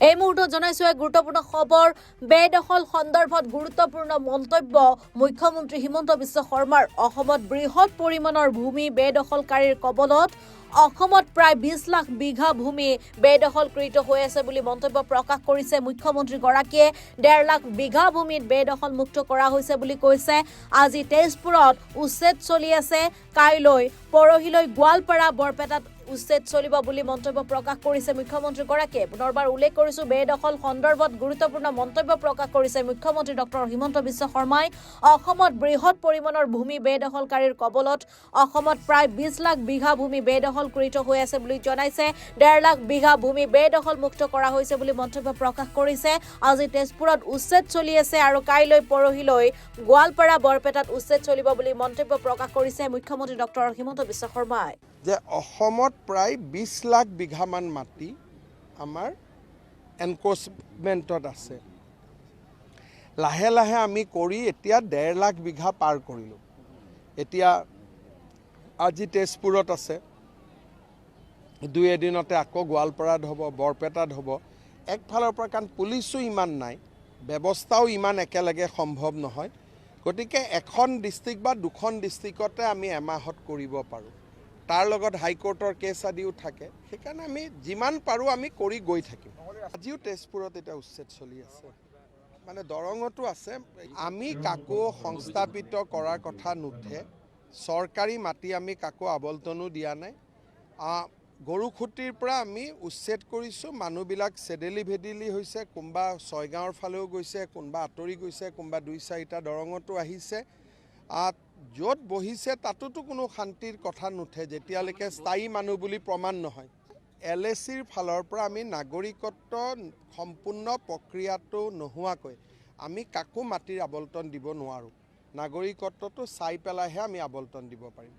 এই মুহূৰ্তত জনাইছো এক গুৰুত্বপূৰ্ণ খবৰ বেদখল সন্দৰ্ভত গুৰুত্বপূৰ্ণ মন্তব্য মুখ্যমন্ত্ৰী হিমন্ত বিশ্ব শৰ্মাৰ অসমত বৃহৎ পৰিমাণৰ ভূমি বেদখলকাৰীৰ কবলত অসমত প্ৰায় 20 লাখ বিঘা ভূমি বেদখলকৃত হৈ আছে বুলি মন্তব্য প্ৰকাশ কৰিছে মুখ্যমন্ত্ৰী গৰাকীয়ে 1.5 লাখ বিঘা ভূমিত বেদখল মুক্ত কৰা হৈছে বুলি কৈছে আজি তেজপুৰত উচ্ছেদ চলি আছে কাইলৈ পৰহিলৈ গোৱালপাৰা বৰপেটাত উচ্ছেদ চলিব বুলি মন্তব্য প্ৰকাশ কৰিছে মুখ্যমন্ত্ৰী গৰাকীয়ে পুনৰবাৰ উল্লেখ কৰিছো বেদখল সন্দৰ্ভত গুৰুত্বপূৰ্ণ মন্তব্য প্ৰকাশ কৰিছে মুখ্যমন্ত্ৰী ডক্টৰ হিমন্ত বিশ্ব শৰ্মাই অসমত বৃহৎ পৰিমাণৰ ভূমি বেদখলকাৰীৰ কবলত অসমত প্ৰায় 20 লাখ বিঘা ভূমি বেদখলকৃত হৈ আছে বুলি জনাইছে 1.5 লাখ বিঘা ভূমি বেদখল মুক্ত কৰা হৈছে বুলি মন্তব্য প্ৰকাশ কৰিছে আজি তেজপুৰত উচ্ছেদ চলি আছে আৰু কাইলৈ পৰহিলৈ গোৱালপাৰা বৰপেটাত উচ্ছেদ চলিব বুলি মন্তব্য প্ৰকাশ কৰিছে মুখ্যমন্ত্ৰী ডক্টৰ হিমন্ত বিশ্ব শৰ্মাই যে অসমত প্ৰায় 20 লাখ বিঘামান মাটি আমাৰ এনক্ৰোচমেণ্টত আছে লাহে লাহে আমি কৰি এতিয়া 1.5 লাখ বিঘা পাৰ কৰিলোঁ এতিয়া আজি তেজপুৰত আছে দুই এদিনতে আকৌ গোৱালপাৰাত হ'ব বৰপেটাত হ'ব একফালৰ পৰা কাৰণ পুলিচো ইমান নাই ব্যৱস্থাও ইমান একেলগে সম্ভৱ নহয় গতিকে এখন ডিষ্ট্ৰিক্ট বা দুখন ডিষ্ট্ৰিক্টতে আমি এমাহত কৰিব পাৰোঁ তাৰ লগত হাইকোৰ্টৰ কেছ আদিও থাকে সেইকাৰণে আমি যিমান পাৰোঁ আমি কৰি গৈ থাকিম আজিও তেজপুৰত এতিয়া উচ্ছেদ চলি আছে মানে দৰঙতো আছে আমি কাকো সংস্থাপিত কৰাৰ কথা নুঠে চৰকাৰী মাটি আমি কাকো আবণ্টনো দিয়া নাই গৰুখুটিৰ পৰা আমি উচ্ছেদ কৰিছোঁ মানুহবিলাক চেডেলি ভেডেলি হৈছে কোনোবা ছয়গাঁৱৰ ফালেও গৈছে কোনোবা আঁতৰি গৈছে কোনোবা 2-4টা দৰঙতো আহিছে য'ত বহিছে তাতোতো কোনো শান্তিৰ কথা নুঠে যেতিয়ালৈকে স্থায়ী মানুহ বুলি প্ৰমাণ নহয় LACৰ ফালৰ পৰা আমি নাগৰিকত্ব সম্পূৰ্ণ প্ৰক্ৰিয়াটো নোহোৱাকৈ আমি কাকো মাটিৰ আবণ্টন দিব নোৱাৰোঁ নাগৰিকত্বটো চাই পেলাইহে আমি আবণ্টন দিব পাৰিম